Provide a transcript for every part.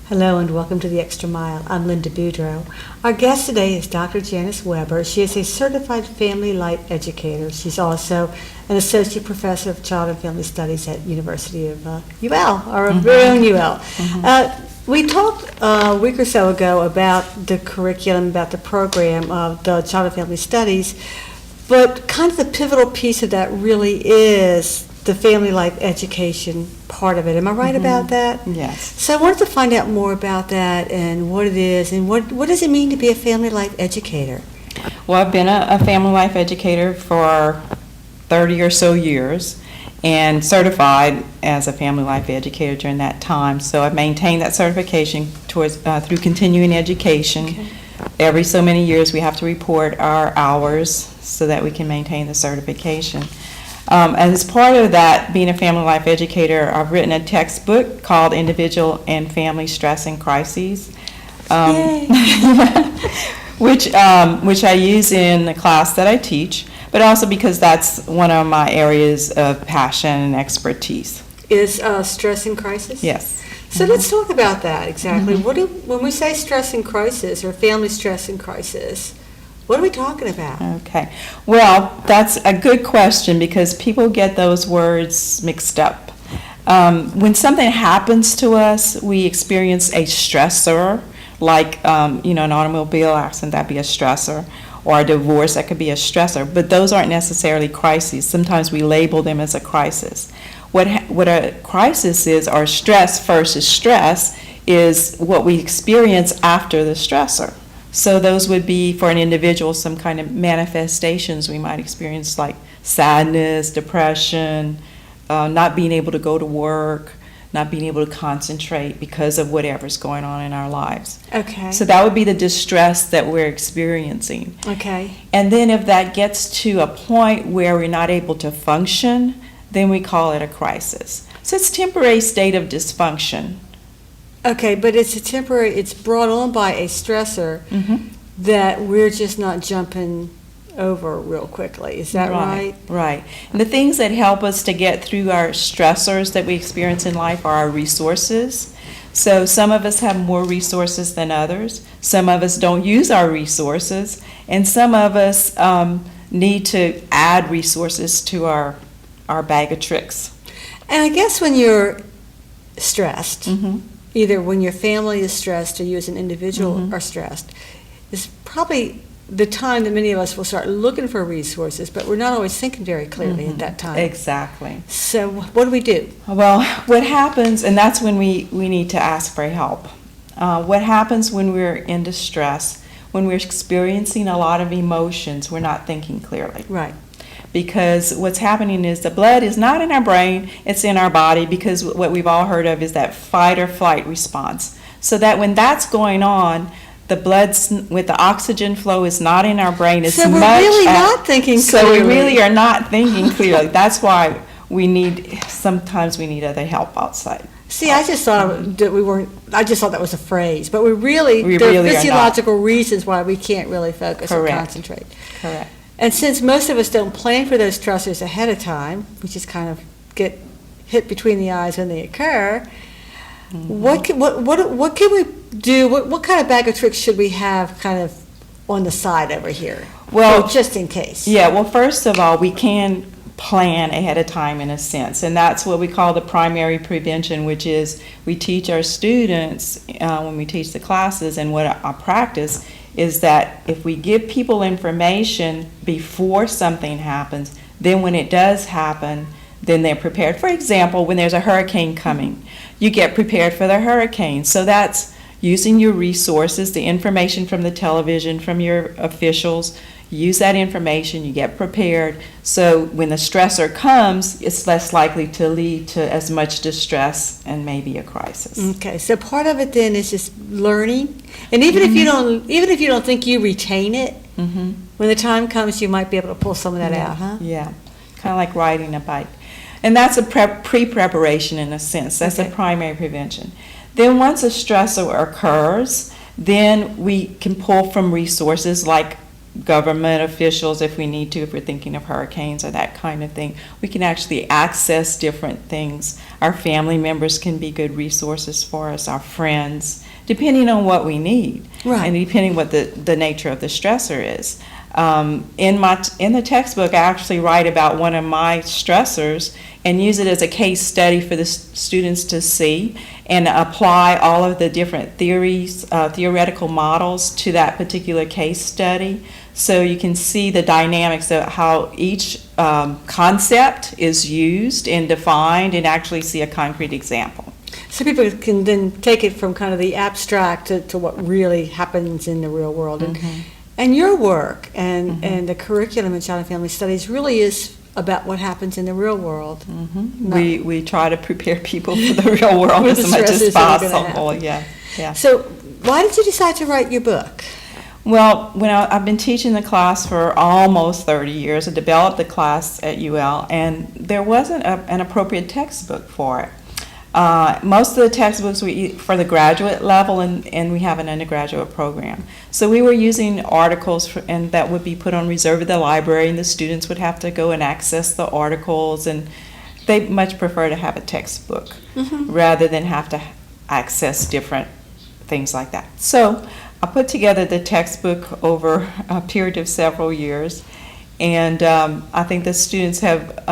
Hello and welcome to The Extra Mile. I'm Linda Boudreau. Our guest today is Dr. Janice Weber. She is a certified family life educator. She's also an associate professor of child and family studies at University of UL, our very own UL. We talked a week or so ago about the curriculum, about the program of the child and family studies, but kind of the pivotal piece of that really is the family life education part of it. Am I right about that? Yes. So I wanted to find out more about that and what it is and what does it mean to be a family life educator? Well, I've been a family life educator for 30 or so years and certified as a family life educator during that time. So I've maintained that certification through continuing education. Okay. Every so many years we have to report our hours so that we can maintain the certification. As part of that, being a family life educator, I've written a textbook called Individual and Family Stress and Crises, which I use in the class that I teach, but also because that's one of my areas of passion and expertise. Is stress and crisis? Yes. So let's talk about that exactly. When we say stress and crisis or family stress and crisis, what are we talking about? Okay. Well, that's a good question because people get those words mixed up. When something happens to us, we experience a stressor, like an automobile accident, that'd be a stressor, or a divorce, that could be a stressor. But those aren't necessarily crises. Sometimes we label them as a crisis. What a crisis is, or stress versus stress, is what we experience after the stressor. So those would be, for an individual, some kind of manifestations we might experience, like sadness, depression, not being able to go to work, not being able to concentrate because of whatever's going on in our lives. Okay. So that would be the distress that we're experiencing. Okay. And then if that gets to a point where we're not able to function, then we call it a crisis. So it's a temporary state of dysfunction. Okay, but it's brought on by a stressor that we're just not jumping over real quickly. Is that right? Right. And the things that help us to get through our stressors that we experience in life are our resources. So some of us have more resources than others. Some of us don't use our resources. And some of us need to add resources to our bag of tricks. And I guess when you're stressed, either when your family is stressed or you as an individual are stressed, is probably the time that many of us will start looking for resources, but we're not always thinking very clearly at that time. Exactly. So what do we do? Well, what happens, and that's when we need to ask for help. What happens when we're in distress, when we're experiencing a lot of emotions, we're not thinking clearly. Right. Because what's happening is the blood is not in our brain, it's in our body, because what we've all heard of is that fight or flight response. So that when that's going on, the blood's with the oxygen flow is not in our brain as much. So we're really not thinking clearly. So we really are not thinking clearly. That's why sometimes we need other help outside. See, I just thought that I just thought that was a phrase, but there are physiological reasons why we can't really focus or concentrate. Correct. And since most of us don't plan for those stressors ahead of time, we just kind of get hit between the eyes when they occur, what can we do? What kind of bag of tricks should we have kind of on the side over here? Well, just in case. Yeah, well, first of all, we can plan ahead of time in a sense, and that's what we call the primary prevention, which is we teach our students when we teach the classes, and what I practice is that if we give people information before something happens, then when it does happen, then they're prepared. For example, when there's a hurricane coming, you get prepared for the hurricane. So that's using your resources, the information from the television, from your officials, use that information, you get prepared, so when the stressor comes, it's less likely to lead to as much distress and maybe a crisis. Okay, so part of it then is just learning, and even if you don't think you retain it, when the time comes, you might be able to pull some of that out, huh? Yeah, kind of like riding a bike. And that's a pre-preparation in a sense. That's Okay. a primary prevention. Then once a stressor occurs, then we can pull from resources like government officials if we need to, if we're thinking of hurricanes or that kind of thing. We can actually access different things. Our family members can be good resources for us, our friends, depending on what we need. Right. And depending what the nature of the stressor is. In the textbook, I actually write about one of my stressors and use it as a case study for the students to see and apply all of the different theories, theoretical models to that particular case study. So you can see the dynamics of how each concept is used and defined and actually see a concrete example. So people can then take it from kind of the abstract to what really happens in the real world. And your work and the curriculum in Child and Family Studies really is about what happens in the real world. We try to prepare people for the real world With as the much as stresses that are gonna possible. happen. Yeah. So why did you decide to write your book? Well, I've been teaching the class for almost 30 years. I developed the class at UL, and there wasn't an appropriate textbook for it. Most of the textbooks for the graduate level, and we have an undergraduate program. So we were using articles, and that would be put on reserve at the library, and the students would have to go and access the articles, and they much prefer to have a textbook rather than have to access different things like that. So I put together the textbook over a period of several years, and I think the students have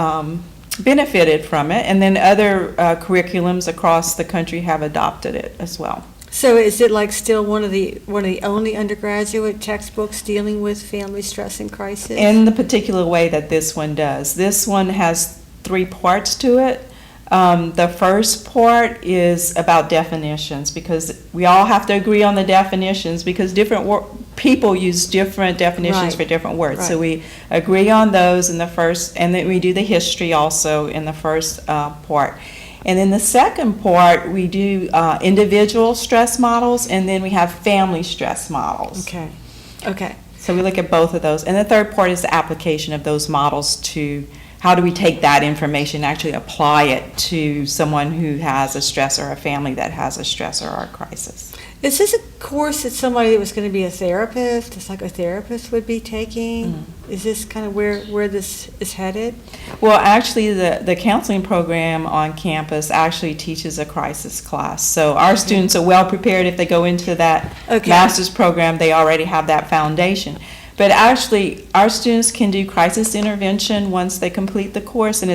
benefited from it, and then other curriculums across the country have adopted it as well. So is it like still one of the only undergraduate textbooks dealing with family stress and crisis? In the particular way that this one does. This one has 3 parts to it. The first part is about definitions, because we all have to agree on the definitions, because different people use different definitions for different words. Right. So we agree on those in the first, and then we do the history also in the first part. And then the second part, we do individual stress models, and then we have family stress models. Okay. So we look at both of those. And the third part is the application of those models to how do we take that information and actually apply it to someone who has a stressor, or a family that has a stressor or a crisis. Is this a course that somebody that was going to be a therapist, a psychotherapist would be taking? Is this kind of where this is headed? Well, actually, the counseling program on campus actually teaches a crisis class. So our students are well prepared. If they go into that master's program, they already have that foundation. But actually, our students can do crisis intervention once they complete the course, and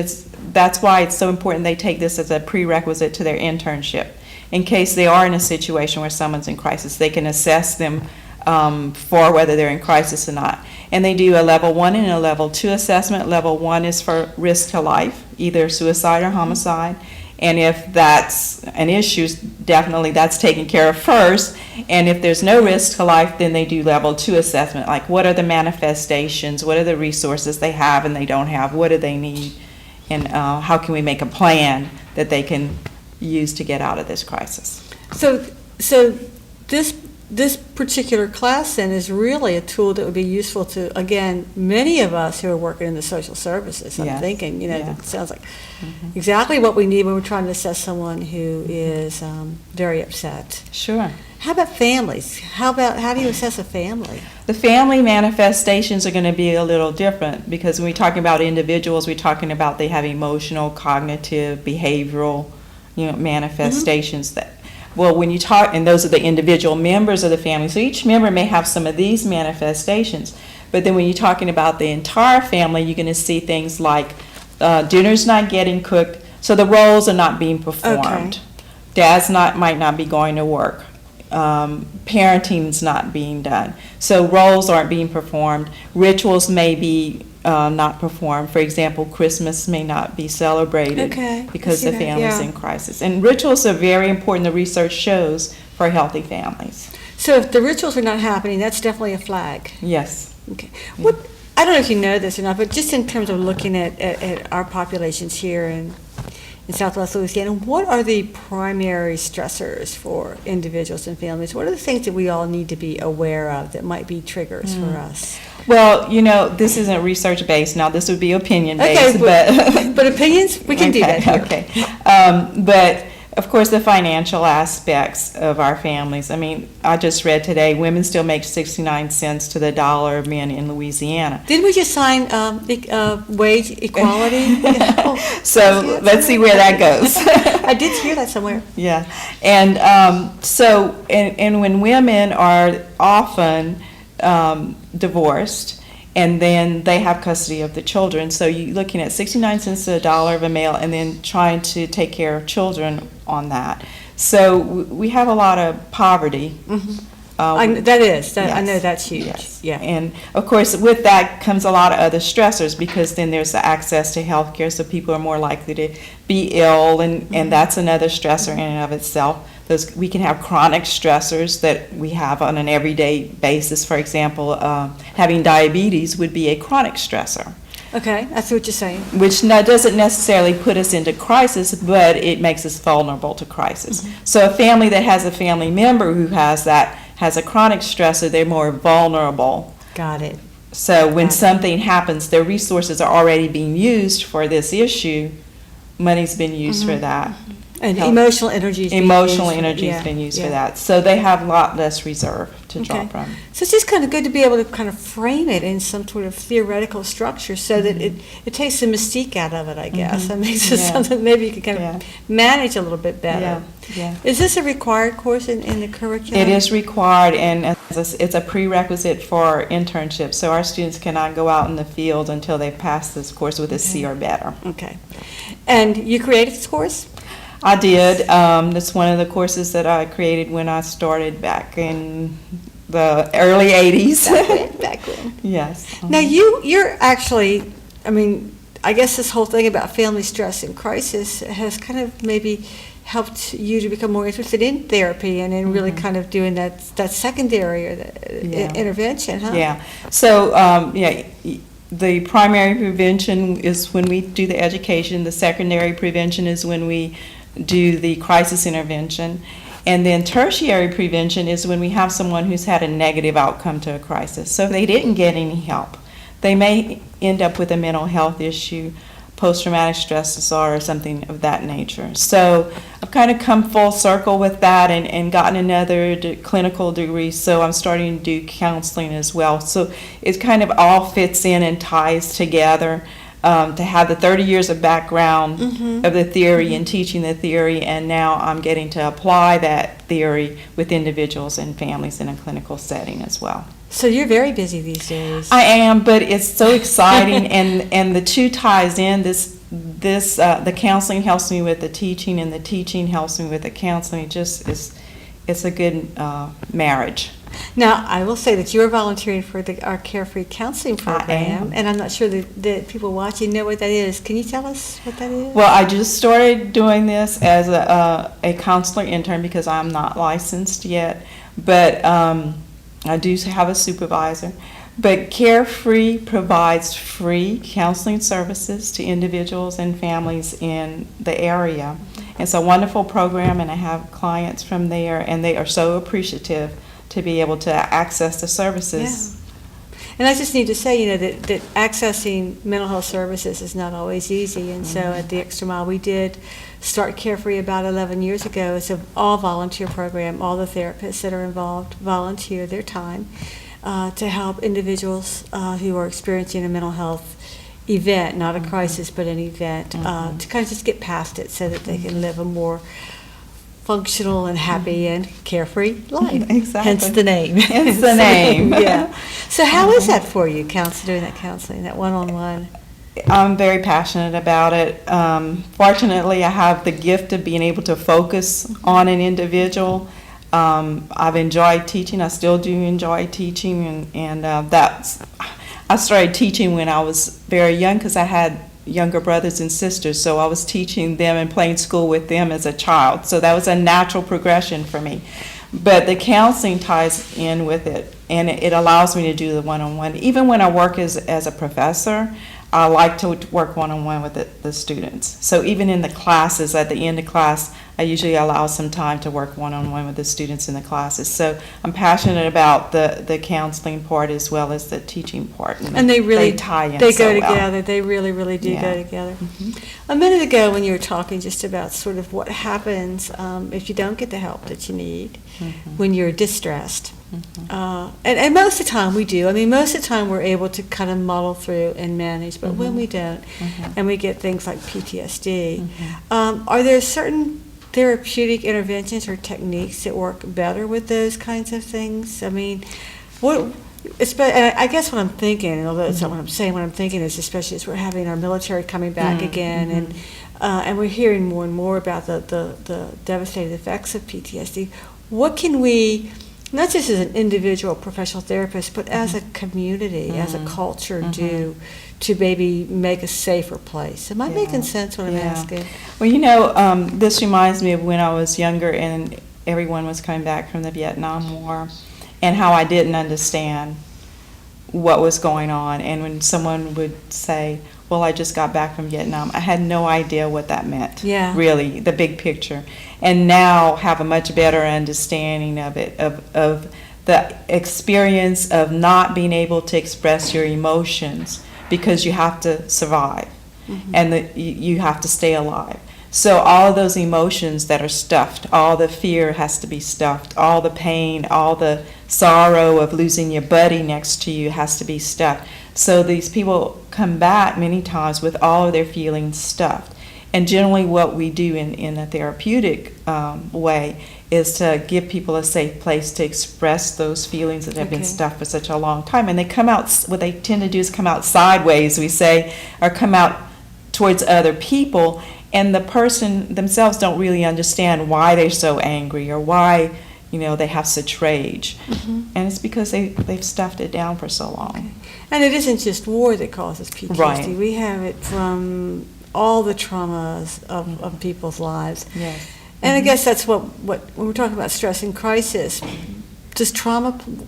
that's why it's so important they take this as a prerequisite to their internship. In case they are in a situation where someone's in crisis, they can assess them for whether they're in crisis or not. And they do a level 1 and a level 2 assessment. Level 1 is for risk to life, either suicide or homicide. And if that's an issue, definitely that's taken care of first. And if there's no risk to life, then they do level 2 assessment, like what are the manifestations, what are the resources they have and they don't have, what do they need, and how can we make a plan that they can use to get out of this crisis. So this particular class then is really a tool that would be useful to, again, many of us who are working in the social services. I'm thinking, that sounds like exactly what we need when we're trying to assess someone who is very upset. Sure. How about families? How do you assess a family? The family manifestations are going to be a little different, because when we're talking about individuals, we're talking about they have emotional, cognitive, behavioral, manifestations that. Well, when you talk, and those are the individual members of the family, so each member may have some of these manifestations. But then when you're talking about the entire family, you're going to see things like dinner's not getting cooked, so the roles are not being performed. Dad's might not be going to work. Parenting's not being done. So roles aren't being performed. Rituals may be not performed. For example, Christmas may not be celebrated because the family's in crisis. And rituals are very important, the research shows, for healthy families. So if the rituals are not happening, that's definitely a flag. Yes. Okay. What, I don't know if you know this or not, but just in terms of looking at our populations here in Southwest Louisiana, what are the primary stressors for individuals and families? What are the things that we all need to be aware of that might be triggers for us? Well, this isn't research-based. Now, this would be opinion-based, Okay, but opinions, we can do that here. Okay. But, of course, the financial aspects of our families. I mean, I just read today, women still make 69 cents to the dollar of men in Louisiana. Didn't we just sign wage equality? So let's see where that goes. I did hear that somewhere. Yeah. And and when women are often divorced, and then they have custody of the children. So you're looking at 69 cents to the dollar of a male, and then trying to take care of children on that. So we have a lot of poverty. I know that's huge. Yes. Yeah. And of course, with that comes a lot of other stressors, because then there's the access to health care, so people are more likely to be ill, and that's another stressor in and of itself. We can have chronic stressors that we have on an everyday basis. For example, having diabetes would be a chronic stressor. Okay, I see what you're saying. Which doesn't necessarily put us into crisis, but it makes us vulnerable to crisis. So a family that has a family member who has a chronic stressor, they're more vulnerable. Got it. So when something happens, their resources are already being used for this issue. Money's been used for that. And emotional energy has been used for that. So they have a lot less reserve to draw from. So it's just kind of good to be able to kind of frame it in some sort of theoretical structure so that it takes the mystique out of it, I guess. And makes it something maybe you can kind of manage a little bit better. Yeah. Is this a required course in the curriculum? It is required, and it's a prerequisite for internship. So our students cannot go out in the field until they've passed this course with a C or better. Okay. And you created this course? I did. That's one of the courses that I created when I started back in the early 80s. Back when. Yes. Now you're actually, I mean, I guess this whole thing about family stress and crisis has kind of maybe helped you to become more interested in therapy and in really kind of doing that secondary or the intervention, huh? Yeah. So, the primary prevention is when we do the education. The secondary prevention is when we do the crisis intervention. And then tertiary prevention is when we have someone who's had a negative outcome to a crisis. So if they didn't get any help, they may end up with a mental health issue, post-traumatic stress disorder, or something of that nature. So I've kind of come full circle with that and gotten another clinical degree, so I'm starting to do counseling as well. So it kind of all fits in and ties together. To have the 30 years of background of the theory and teaching the theory, and now I'm getting to apply that theory with individuals and families in a clinical setting as well. So you're very busy these days. I am, but it's so exciting, and the two ties in. The counseling helps me with the teaching, and the teaching helps me with the counseling. It's a good marriage. Now, I will say that you are volunteering for our Carefree Counseling Program. I am. And I'm not sure that people watching know what that is. Can you tell us what that is? Well, I just started doing this as a counselor intern because I'm not licensed yet, but I do have a supervisor. But Carefree provides free counseling services to individuals and families in the area. It's a wonderful program, and I have clients from there, and they are so appreciative to be able to access the services. Yeah. And I just need to say, that accessing mental health services is not always easy. And so at the Extra Mile, we did start Carefree about 11 years ago. It's an all-volunteer program. All the therapists that are involved volunteer their time to help individuals who are experiencing a mental health event, not a crisis, but an event, to kind of just get past it so that they can live a more functional and happy and carefree life. Exactly. Hence the name. Hence the name. Yeah. So how is that for you, doing that counseling, that one-on-one? I'm very passionate about it. Fortunately, I have the gift of being able to focus on an individual. I've enjoyed teaching. I still do enjoy teaching, and I started teaching when I was very young because I had younger brothers and sisters, so I was teaching them and playing school with them as a child. So that was a natural progression for me. But the counseling ties in with it, and it allows me to do the one-on-one. Even when I work as a professor, I like to work one-on-one with the students. So even in the classes, at the end of class, I usually allow some time to work one-on-one with the students in the classes. So I'm passionate about the counseling part as well as the teaching part. And they really tie in they so go well. together. They really, really do go Yeah. together. Mhm. A minute ago, when you were talking just about sort of what happens if you don't get the help that you need, when you're distressed. And most of the time we do. I mean, most of the time we're able to kind of muddle through and manage, but when we don't, and we get things like PTSD, are there certain therapeutic interventions or techniques that work better with those kinds of things? I mean, and I guess what I'm thinking, and although it's not what I'm saying, what I'm thinking is, especially as we're having our military coming back again, and we're hearing more and more about the devastating effects of PTSD. What can we, not just as an individual professional therapist, but as a community, as a culture, do to maybe make a safer place? Am I making sense what I'm asking? Well, this reminds me of when I was younger and everyone was coming back from the Vietnam War, and how I didn't understand what was going on. And when someone would say, well, I just got back from Vietnam, I had no idea what that meant, really, the big picture. And now have a much better understanding of it, of the experience of not being able to express your emotions because you have to survive, and you have to stay alive. So all of those emotions that are stuffed, all the fear has to be stuffed, all the pain, all the sorrow of losing your buddy next to you has to be stuffed. So these people come back many times with all of their feelings stuffed. And generally what we do in a therapeutic way is to give people a safe place to express those feelings that have been stuffed for such a long time. And they come out, what they tend to do is come out sideways, we say, or come out towards other people. And the person themselves don't really understand why they're so angry or why, they have such rage. And it's because they've stuffed it down for so long. And it isn't just war that causes PTSD. Right. We have it from all the traumas of people's lives. Yes. And I guess that's what when we're talking about stress and crisis,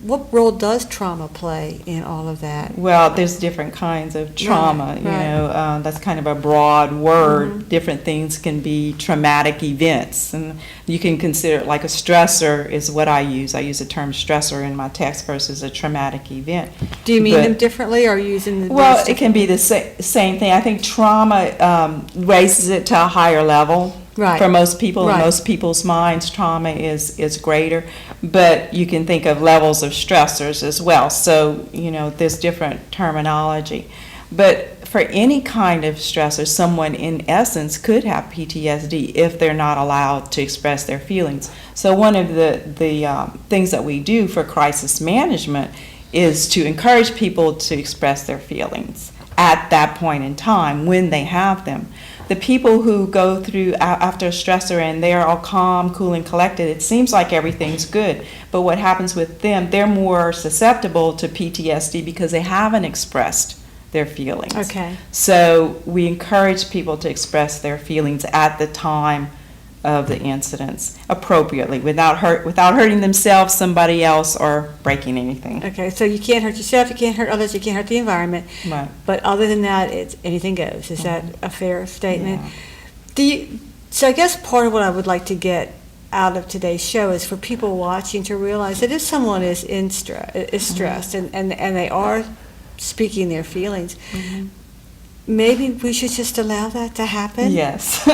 what role does trauma play in all of that? Well, there's different kinds of trauma, Right. That's kind of a broad word. Different things can be traumatic events, and you can consider it like a stressor is what I use. I use the term stressor in my text versus a traumatic event. Do you mean them differently, or are you using the Well, words it can be the same thing. I think trauma raises it to a higher level. Right. For most people, in Right. most people's minds, trauma is greater, but you can think of levels of stressors as well. So, there's different terminology. But for any kind of stressor, someone in essence could have PTSD if they're not allowed to express their feelings. So one of the things that we do for crisis management is to encourage people to express their feelings at that point in time when they have them. The people who go through after a stressor and they're all calm, cool, and collected, it seems like everything's good. But what happens with them, they're more susceptible to PTSD because they haven't expressed their feelings. Okay. So we encourage people to express their feelings at the time of the incidents appropriately, without hurting themselves, somebody else, or breaking anything. Okay, so you can't hurt yourself, you can't hurt others, you can't hurt the environment. Right. But other than that, it's anything goes. Is that a fair statement? So I guess part of what I would like to get out of today's show is for people watching to realize that if someone is stressed and they are speaking their feelings, maybe we should just allow that to happen? Yes.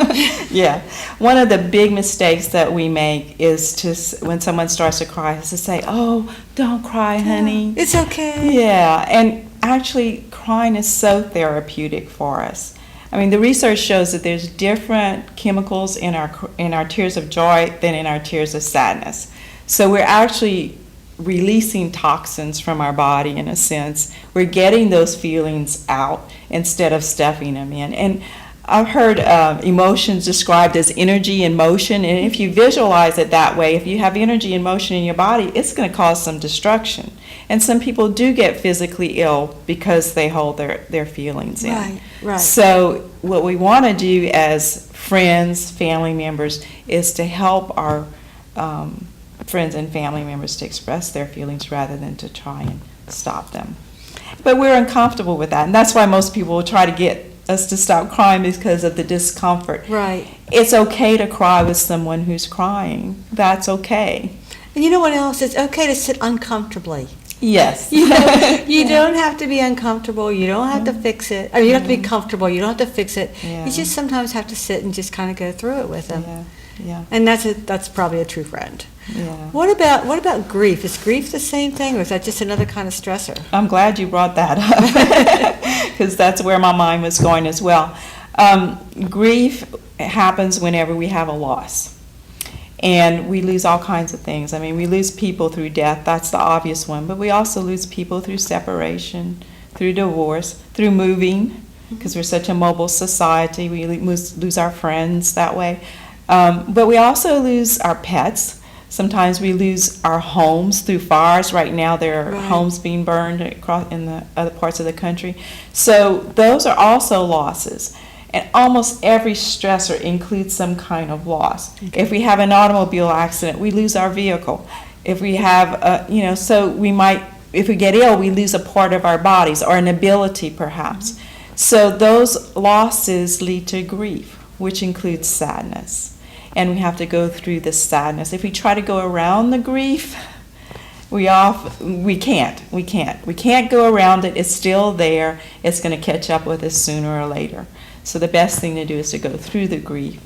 Yeah. One of the big mistakes that we make is when someone starts to cry, is to say, oh, don't cry, honey. It's okay. Yeah. And actually, crying is so therapeutic for us. I mean, the research shows that there's different chemicals in our tears of joy than in our tears of sadness. So we're actually releasing toxins from our body in a sense. We're getting those feelings out instead of stuffing them in. And I've heard emotions described as energy in motion, and if you visualize it that way, if you have energy in motion in your body, it's going to cause some destruction. And some people do get physically ill because they hold their feelings in. Right, right. So what we want to do as friends, family members, is to help our friends and family members to express their feelings rather than to try and stop them. But we're uncomfortable with that, and that's why most people will try to get us to stop crying because of the discomfort. Right. It's okay to cry with someone who's crying. That's okay. And you know what else? It's okay to sit uncomfortably. Yes. You don't have to be uncomfortable. You don't have to fix it. I mean, you don't have to be comfortable. You don't have to fix it. Yeah. You just sometimes have to sit and just kind of go through it with them. Yeah. And that's probably a true friend. Yeah. What about grief? Is grief the same thing, or is that just another kind of stressor? I'm glad you brought that up because that's where my mind was going as well. Grief happens whenever we have a loss. And we lose all kinds of things. I mean, we lose people through death. That's the obvious one. But we also lose people through separation, through divorce, through moving, because we're such a mobile society. We lose our friends that way. But we also lose our pets. Sometimes we lose our homes through fires. Right now, there are homes being burned across in the other parts of the country. So those are also losses. And almost every stressor includes some kind of loss. Okay. If we have an automobile accident, we lose our vehicle. If we have, so we might, if we get ill, we lose a part of our bodies or an ability perhaps. Mm-hmm. So those losses lead to grief, which includes sadness. And we have to go through the sadness. If we try to go around the grief, we can't. We can't go around it. It's still there. It's going to catch up with us sooner or later. So the best thing to do is to go through the grief,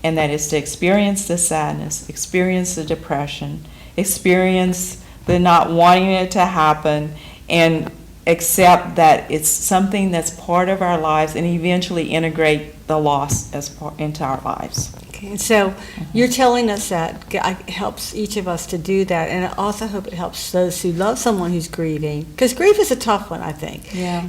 and that is to experience the sadness, experience the depression, experience the not wanting it to happen, and accept that it's something that's part of our lives, and eventually integrate the loss into our lives. Okay, so you're telling us that it helps each of us to do that, and I also hope it helps those who love someone who's grieving, because grief is a tough one, I think. Yeah.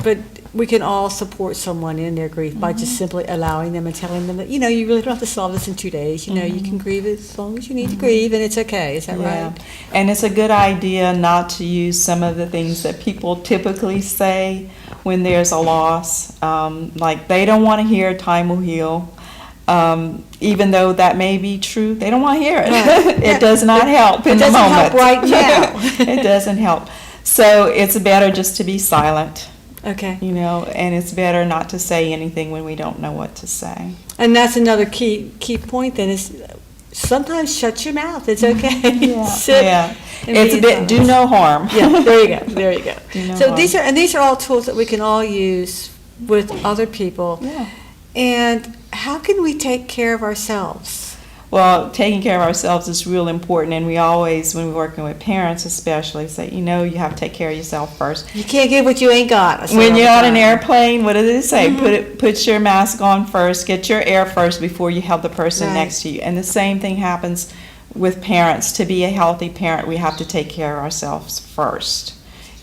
But we can all support someone in their grief by just simply allowing them and telling them that, you really don't have to solve this in 2 days. You can grieve as long as you need to grieve, and it's okay. Is that right? And it's a good idea not to use some of the things that people typically say when there's a loss. Like they don't want to hear time will heal. Even though that may be true, they don't want to hear it. Right. It does not help in the moment. It doesn't help right now. It doesn't help. So it's better just to be silent. Okay. And it's better not to say anything when we don't know what to say. And that's another key point then is sometimes shut your mouth. It's okay. Sit. It's a bit do no harm. Yeah, there you go. Do no so harm. these are all tools that we can all use with other people. Yeah. And how can we take care of ourselves? Well, taking care of ourselves is real important, and we always, when we're working with parents especially, say, you have to take care of yourself first. You can't give what you ain't got. When you're on an airplane, what do they say? Mm-hmm. Put your mask on first, get your air first before you help the person next to you. And the same thing happens with parents. To be a healthy parent, we have to take care of ourselves first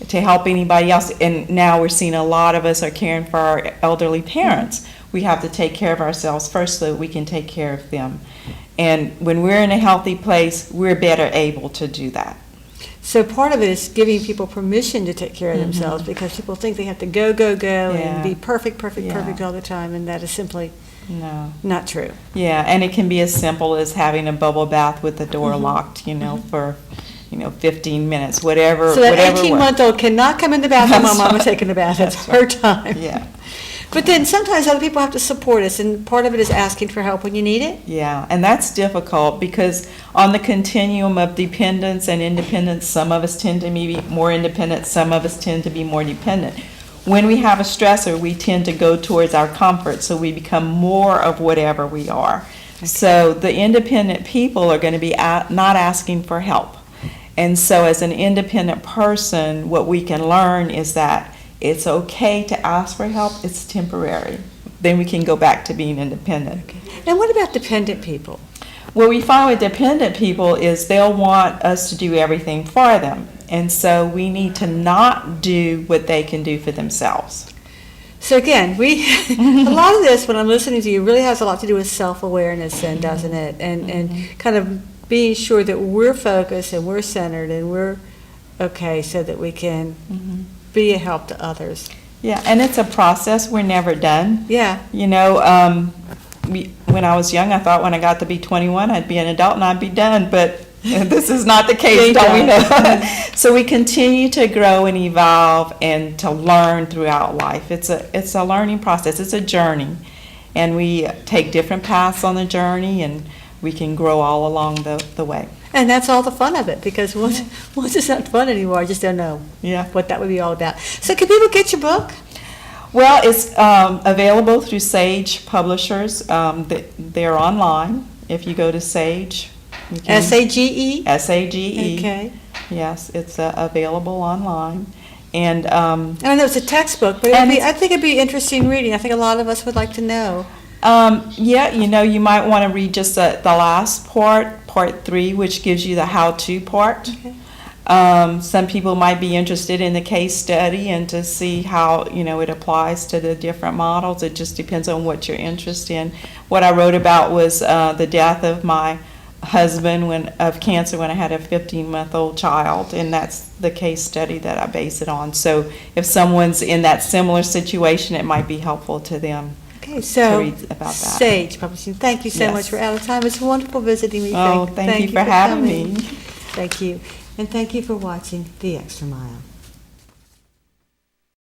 to help anybody else. And now we're seeing a lot of us are caring for our elderly parents. We have to take care of ourselves first so that we can take care of them. And when we're in a healthy place, we're better able to do that. So part of it is giving people permission to take care of themselves, because people think they have to go and be perfect all the time, and that is simply not true. Yeah, and it can be as simple as having a bubble bath with the door locked, for 15 minutes, whatever. So that 18-month-old cannot come in the bathroom while Mama's taking a bath. It's her time. Yeah. But then sometimes other people have to support us, and part of it is asking for help when you need it. Yeah, and that's difficult because on the continuum of dependence and independence, some of us tend to be more independent, some of us tend to be more dependent. When we have a stressor, we tend to go towards our comfort, so we become more of whatever we are. Okay. So the independent people are going to be not asking for help. And so as an independent person, what we can learn is that it's okay to ask for help. It's temporary. Then we can go back to being independent. Okay. And what about dependent people? What we find with dependent people is they'll want us to do everything for them. And so we need to not do what they can do for themselves. So again, a lot of this, when I'm listening to you, really has a lot to do with self-awareness, then, doesn't it? And kind of being sure that we're focused and we're centered and we're okay so that we can be a help to others. Yeah, and it's a process. We're never done. Yeah. When I was young, I thought when I got to be 21, I'd be an adult and I'd be done. But And this is not the case, Thank don't we God. know? So we continue to grow and evolve and to learn throughout life. It's a learning process. It's a journey. And we take different paths on the journey, and we can grow all along the way. And that's all the fun of it, because once it's not fun anymore, I just don't know Yeah. what that would be all about. So can people get your book? Well, it's available through Sage Publishers. They're online. If you go to Sage, you can- SAGE? SAGE. Okay. Yes, it's available online. And I know it's a textbook, but And I think it'd be interesting reading. I think a lot of us would like to know. yeah, you might want to read just the last part 3, which gives you the how-to part. Okay. Some people might be interested in the case study and to see how, it applies to the different models. It just depends on what you're interested in. What I wrote about was the death of my husband of cancer when I had a 15-month-old child, and that's the case study that I base it on. So if someone's in that similar situation, it might be helpful to them. Okay, so read about that. Sage Publishing, thank you so Yes. much. We're out of time. It's wonderful visiting me. Oh, thank you for having coming. me. Thank you. And thank you for watching The Extra Mile.